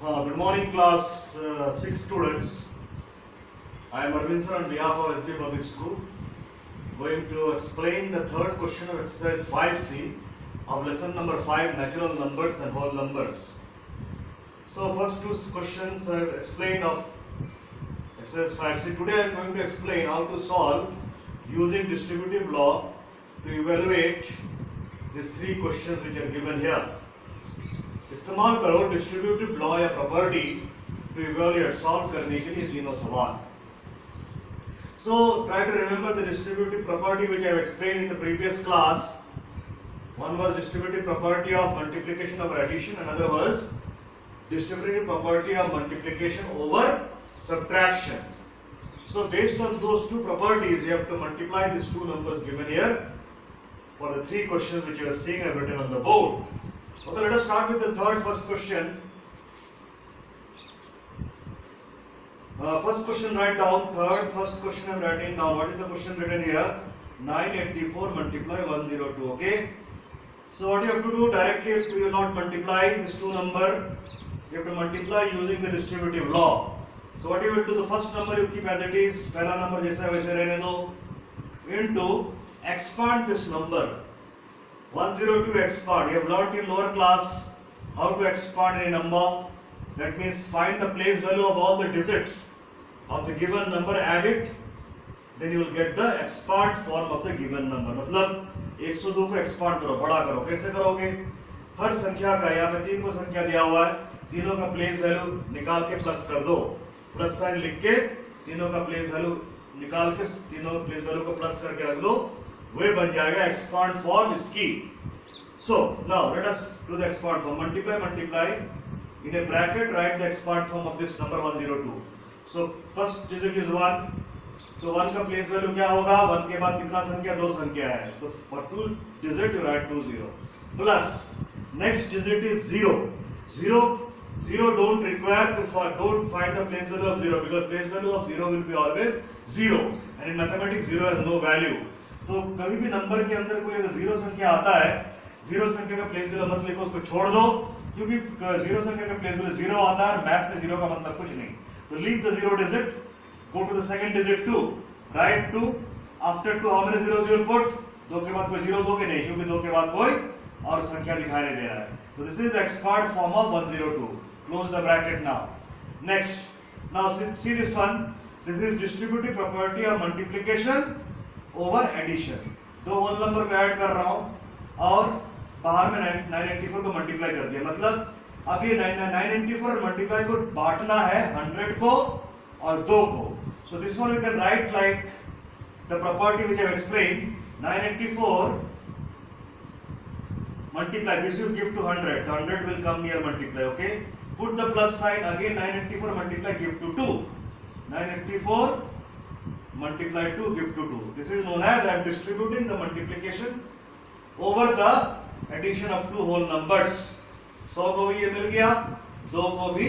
Good morning, class 6 students. I am Arvind sir on behalf of SB Public School, going to explain the third question of exercise 5C of lesson number 5, natural numbers and whole numbers. So, first two questions are explained of exercise 5C. Today I am going to explain how to solve using distributive law to evaluate these three questions which are given here. इस्तेमाल करो distributive law या property to evaluate solve करने के लिए तीनों सवाल. So try to remember the distributive property which I have explained in the previous class. One was distributive property of multiplication over addition, another was distributive property of multiplication over subtraction. So based on those two properties you have to multiply these two numbers given here for the three questions which you are seeing are written on the board. Okay, let us start with the first question. First question, write down. First question I'm writing down. What is the question written here? 984 multiply 102. Okay. So what you have to do directly, if you will not multiply these two number, you have to multiply using the distributive law. So what you will do? The first number you keep as it is. पहला number जैसा है वैसे रहने दो. Into expand this number. 102 expand. You have learnt in lower class how to expand a number. That means find the place value of all the digits of the given number, add it, then you will get the expand form of the given number. मतलब 102 को expand करो, बड़ा करो. कैसे करोगे? हर संख्या का, यहाँ पे 3 को संख्या दिया हुआ है, तीनों का प्लेस वैल्यू निकाल के प्लस कर दो. प्लस साइन लिख के तीनों का प्लेस वैल्यू निकाल के तीनों प्लेस वैल्यू को प्लस करके रख दो. वे बन जाएगा एक्सपांड फॉर्म इसकी. So now let us do the expand form. Multiply in a bracket, write the expand form of this number 102. So first digit is 1. तो 1 का प्लेस वैल्यू क्या होगा? 1 के बाद कितना संख्या? 2 संख्या है. So for 2 digit you write 20 plus next digit is 0. 0 don't require to don't find the place value of 0 because place value of 0 will be always 0 and in mathematics 0 has no value. तो कभी भी number के अंदर कोई अगर 0 संख्या आता है, 0 संख्या का प्लेस वैल्यू मत लिखो, उसको छोड़ दो, क्योंकि 0 संख्या का प्लेस वैल्यू 0 आता है और मैथ में 0 का मतलब कुछ नहीं. तो leave the 0 digit, go to the second digit 2, write 2. After 2 how many zeros you will put? 2 के बाद कोई 0 दोगे नहीं, क्योंकि 2 के बाद कोई और संख्या दिखाई नहीं दे रहा है. So this is the expand form of 102. Close the bracket now. Next, now see this one. This is distributive property of multiplication over addition. दो होल नंबर को ऐड कर रहा हूं और बाहर में 984 को मल्टीप्लाई कर दिया. मतलब अब ये 984 और मल्टीप्लाई को बांटना है 100 को और 2 को. So this one you can write like the property which I have explained. 984 multiply this you give to 100. The 100 will come near multiply. Okay. Put the plus sign again. 984 multiply give to 2. 984 multiply 2 give to 2. This is known as I am distributing the multiplication over the addition of two whole numbers. 100 को भी ये मिल गया, 2 को भी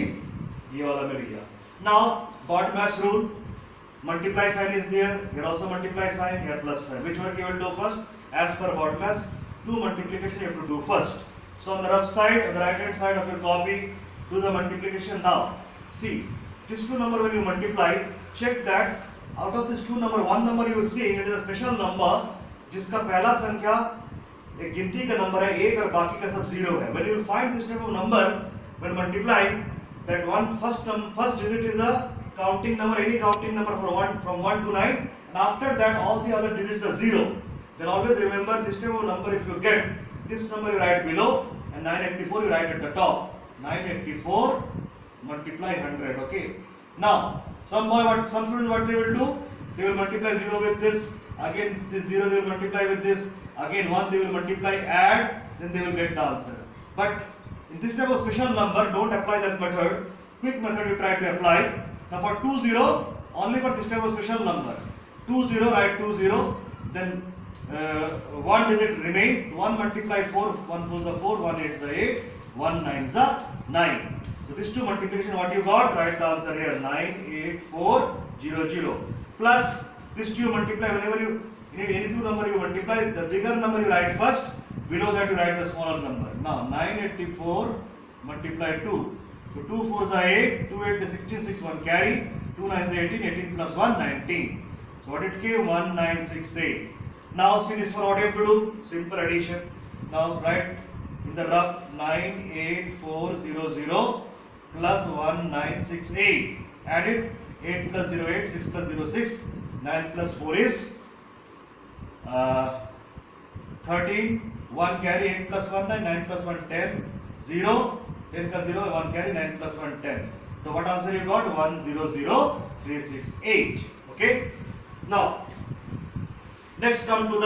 ये वाला मिल गया. Now BODMAS rule, multiply sign is there, here also multiply sign, here plus sign. Which one you will do first? As per BODMAS, 2 multiplication you have to do first. So on the rough side, on the right hand side of your copy, do the multiplication now. See, this two number when you multiply, check that out of this two number, one number you are seeing, it is a special number जिसका पहला संख्या एक गिनती का number है 1 और बाकी का सब 0 है. When you will find this type of number when multiplying, that first digit is a counting number, any counting number from 1 to 9, and after that all the other digits are 0. Then always remember this type of number, if you get this number you write below and 984 you write at the top. 984 multiply 100. Okay. Now some students what they will do, they will multiply 0 with this, again this 0 they will multiply with this, again 1 they will multiply, add, then they will get the answer. But in this type of special number don't apply that method. Quick method you try to apply. Now for 20, only for this type of special number, 20 write 20, then one digit remain. 1 multiply 4, 1 4 is 4, 1 8 is 8, 1 9 is 9. So this two multiplication what you got, write the answer here 98400 plus this two multiply. Whenever you need any two number you multiply, the bigger number you write first, below that you write the smaller number. Now 984 multiply 2. So 2 4s are 8, 2 8 is 16, 6 1 carry, 2 9 is 18, 18 plus 1 19. So what it came? 1968. Now see this one, what you have to do? Simple addition. Now write in the rough 98400 plus 1968. Add it. 8 plus 0 8, 6 plus 0 6, 9 plus 4 is 13, 1 carry, 8 plus 1 9, 9 plus 1 10, 0, 10 plus 0 1 carry, 9 plus 1 10. So what answer you got? 100368. Okay. Now next come to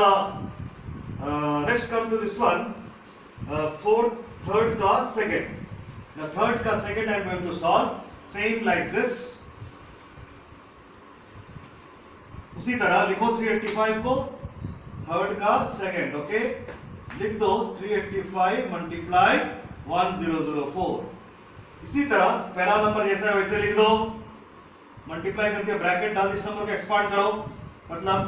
this one, third का second. Now third का second I am going to solve same like this. उसी तरह लिखो 385 को third का second. Okay, लिख दो 385 multiply 1004. इसी तरह पहला नंबर जैसा है वैसे लिख दो, मल्टीप्लाई करके ब्रैकेट डाल, इस नंबर को एक्सपांड करो. मतलब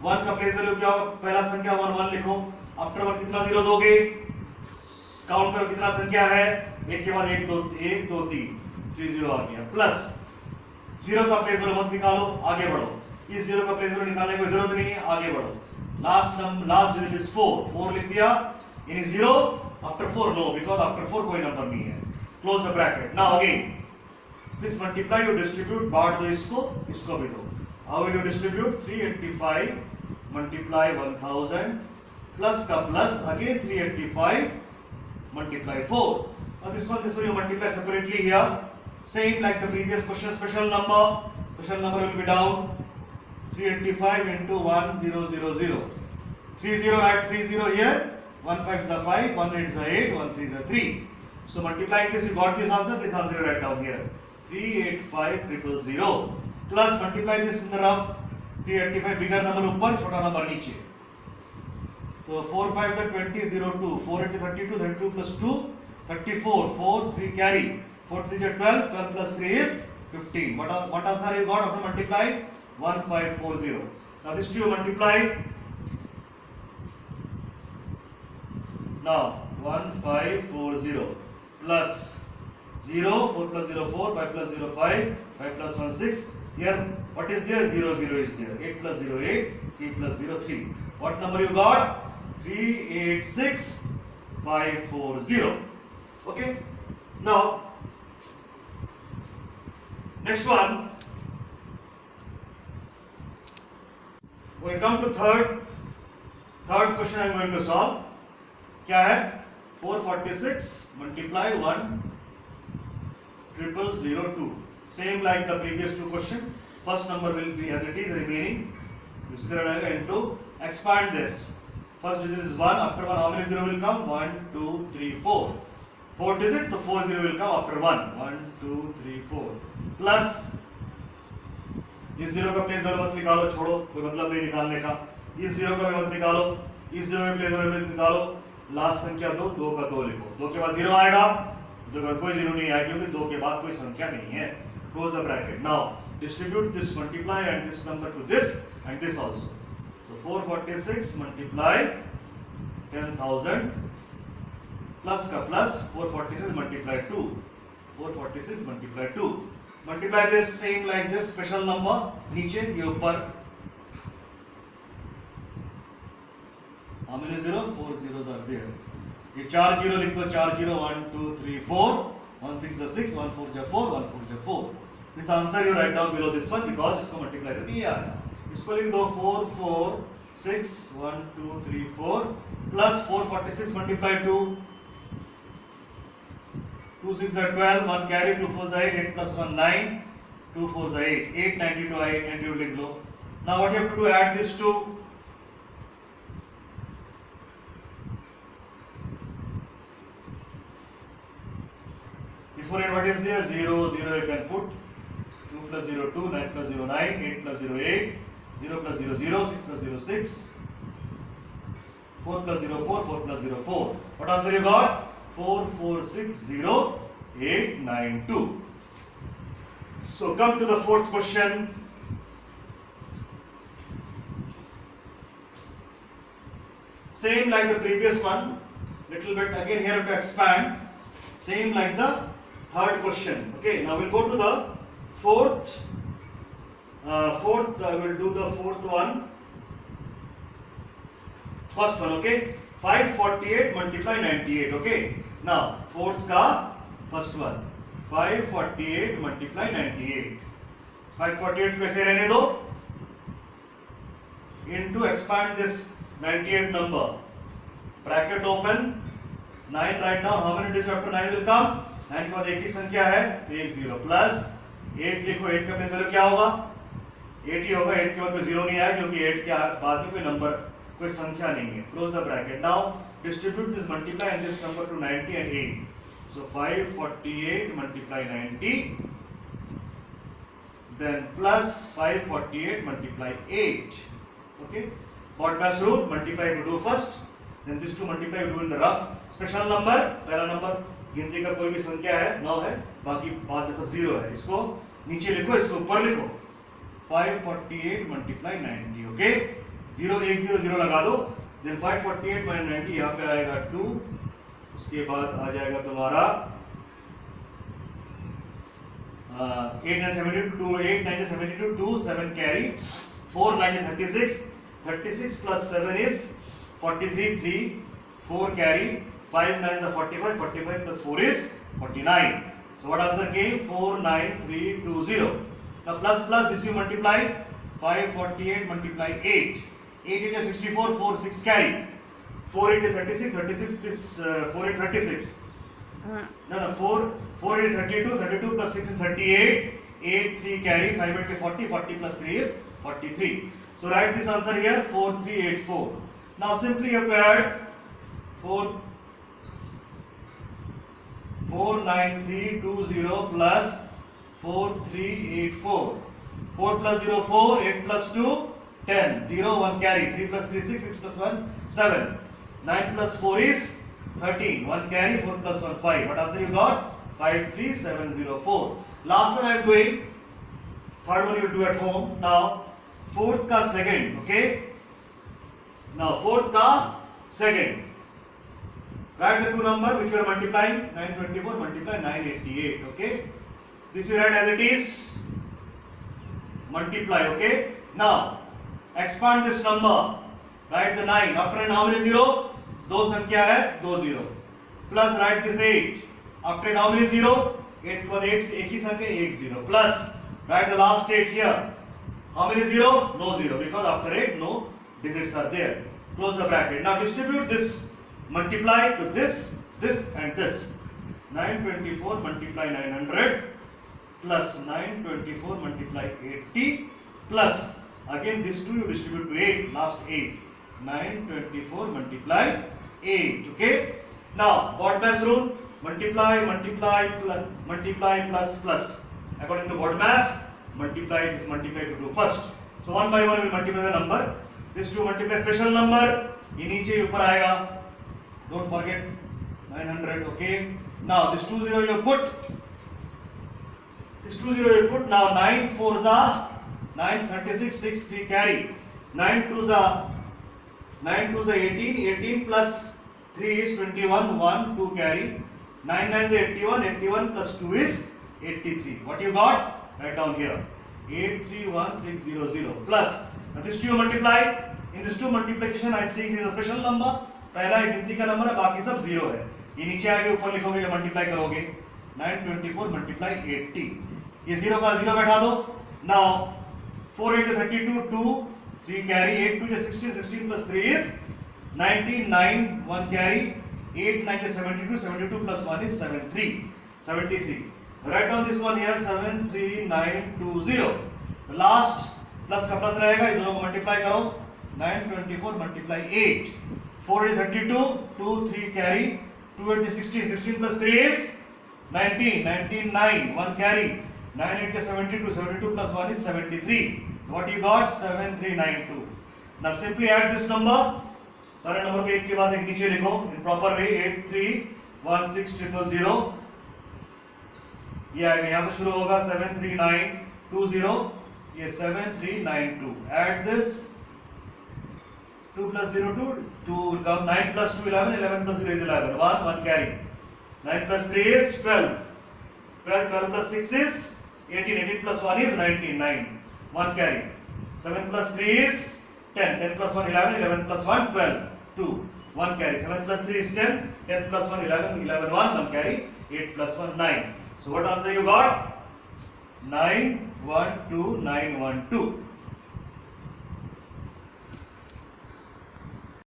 1 का प्लेस वैल्यू क्या होगा? पहला संख्या 1 1 लिखो. आफ्टर 1 कितना जीरो दोगे? काउंट करो कितना संख्या है. एक के बाद 1 2 1 2 3 3 0 आ गया. प्लस जीरो का प्लेस वैल्यू मत निकालो, आगे बढ़ो. इस जीरो का प्लेस वैल्यू निकालने की जरूरत नहीं है, आगे बढ़ो. लास्ट डिजिट इज 4 लिख दिया. यानी 0 आफ्टर 4 नो, बिकॉज़ आफ्टर 4 कोई नंबर नहीं है. Close the bracket. Now again this multiply you distribute, बांट दो इसको भी दो. How will you distribute? 385 multiply 1000 plus का plus again 385 multiply 4. Now this one you multiply separately here. Same like the previous question, special number will be down. 385 into 1000. 30 write 30 here. 1 5 is 5, 1 8 is 8, 1 3 is 3. So multiplying this you got this answer you write down here. 385000 plus multiply this in the rough. 385 bigger number ऊपर, छोटा number नीचे. So 4 5 is 20 0 2, 4 8 is 32, 32 plus 2 34, 4 3 carry, 4 3 is 12, 12 plus 3 is 15. What answer you got after multiply? 1540. Now this two multiply. Now 1540 plus 0, 4 plus 0 4, 5 plus 0 5, 5 plus 1 6. Here what is there? 0 0 is there. 8 plus 0 8, 3 plus 0 3. What number you got? 386540. Okay. Now next one, we come to third question I am going to solve. क्या है? 446 multiply 10002. Same like the previous two question. First number will be as it is remaining. Into expand this. First digit is 1. After 1, how many 0 will come? 1 2 3 4. Fourth digit, the 4 0 will come after 1. 1 2 3 4. Plus इस 0 का place value मत निकालो, छोड़ो, कोई मतलब नहीं निकालने का. इस 0 का भी मत निकालो, इस 0 के प्लेस वैल्यू मत निकालो. लास्ट संख्या 2 का 2 लिखो. 2 के बाद 0 आएगा, 2 के बाद कोई 0 नहीं आएगा क्योंकि 2 के बाद कोई संख्या नहीं है. Close the bracket. Now distribute this, multiply and this number to this and this also. So 446 multiply 10,000 plus ka plus 446 multiply 2. 446 multiply 2. Multiply this same like this, special number नीचे ये ऊपर. How many 0? 4 zeros are there. ये 4 0 लिख दो. 4 0 1 2 3 4. 1 6 is 6, 1 4 is 4, 1 4 is 4. This answer you write down below this one because इसको multiply करके ये आया. इसको लिख दो 4 4 6 1 2 3 4 plus 446 multiply 2. 2 6 are 12, 1 carry, 2 4 is 8, 8 plus 1 9, 2 4 is 8, 892 892 लिख लो. Now what you have to do? Add this two. Before it, what is there? 0 0 you can put. 2 plus 0 2, 9 plus 0 9, 8 plus 0 8, 0 plus 0 0, 6 plus 0 6, 4 plus 0 4, 4 plus 0 4. What answer you got? 4460892. So come to the fourth question. Same like the previous one, little bit again here to expand. Same like the third question. Okay, now we'll go to the fourth. I will do the fourth one. First one, okay. 548 multiply 98. Okay. Now fourth का first one. 548 multiply 98. 548 को ऐसे रहने दो. Into expand this 98 number. Bracket open. 9 write down. How many digits after 9 will come? 9 के बाद एक ही संख्या है, तो 1 0 प्लस 8 लिखो. 8 का प्लेस वैल्यू क्या होगा? 8 ही होगा. 8 के बाद कोई 0 नहीं आया क्योंकि 8 के बाद में कोई नंबर, कोई संख्या नहीं है. Close the bracket. Now distribute this multiply and this number to 90 and 8. So 548 multiply 90, then plus 548 multiply 8. Okay. BODMAS rule, multiply to do first, then this two multiply to do in the rough. Special number, पहला number गिनती का कोई भी संख्या है 9 है, बाकी बाद में सब 0 है. इसको नीचे लिखो, इसको ऊपर लिखो. 548 multiply 90. Okay. 0 1 0 0 लगा दो. Then 548 minus 90 यहाँ पे आएगा 2. उसके बाद आ जाएगा तुम्हारा 8 9 72 8 9 72 2 7 carry 4 9 36 36 plus 7 is 43 3 4 carry 5 9 is 45 45 plus 4 is 49. So what answer came? 49320. Now plus plus this you multiply. 548 multiply 8. 8 8 is 64 4 6 carry. 4 8 is 36 36 plus 4 8 36. No 4 8 is 32 32 plus 6 is 38. 8 3 carry 5 8 is 40 40 plus 3 is 43. So write this answer here 4384. Now simply you have to add 49320 plus 4384. 4 plus 0 4, 8 plus 2 10, 0 1 carry, 3 plus 3 6, 6 plus 1 7, 9 plus 4 is 13, 1 carry, 4 plus 1 5. What answer you got? 53704. Last one I am doing. Third one you will do at home. Now fourth का second. Okay. Now fourth का second. Write the two number which you are multiplying. 924 multiply 988. Okay. This you write as it is. Multiply. Okay. Now expand this number. Write the 9. After 9 how many 0? दो संख्या है 2 0. Plus write this 8. After how many 0? 8 के बाद 8 से एक ही संख्या 1 0. Plus write the last 8 here. How many 0? No 0 because after 8 no digits are there. Close the bracket. Now distribute this. Multiply to this, this and this. 924 multiply 900 plus 924 multiply 80 plus again this 2 you distribute to 8. Last 8. 924 multiply 8. Okay. Now BODMAS rule. Multiply plus plus. According to BODMAS, multiply this multiply to do first. So one by one we will multiply the number. This 2 multiply special number. ये नीचे ऊपर आएगा. Don't forget 900. Okay. Now this 2 0 you put. This 2 0 you put. Now 9 4s are 9 36 6 3 carry. 9 2s are 18. 18 plus 3 is 21. 1 2 carry. 9 9 is 81. 81 plus 2 is 83. What you got? Write down here. 831600 plus. Now this 2 multiply. In this 2 multiplication I am seeing this is a special number. पहला एक गिनती का number है, बाकी सब 0 है. ये नीचे आगे ऊपर लिखोगे जब मल्टीप्लाई करोगे. 924 multiply 80. ये 0 का 0 बैठा दो. Now 4 8 is 32 2 3 carry 8 2 is 16 16 plus 3 is 19 9 1 carry 8 9 is 72 72 plus 1 is 73. Write down this one here 73920. The last plus का प्लस रहेगा, इस दोनों को मल्टीप्लाई करो. 924 multiply 8. 4 is 32 2 3 carry 2 8 is 16 16 plus 3 is 19 19 9 1 carry 9 8 is 72 72 plus 1 is 73. What you got? 7392. Now simply add this number. सारे number को एक के बाद एक नीचे लिखो in proper way. 8316000. ये आएगा, यहाँ से शुरू होगा 73920. ये 7392. Add this. 2 plus 0 2 will come. 9 plus 2 11 11 plus 0 is 11. 1 1 carry. 9 plus 3 is 12. 12, 12 plus 6 is 18, 18 plus 1 is 19, 9, 1 carry. 7 plus 3 is 10, 10 plus 1 11, 11 plus 1 12, 2, 1 carry. 7 plus 3 is 10, 10 plus 1 11, 11 1, 1 carry, 8 plus 1 9. So what answer you got? 9 1 2 9 1 2.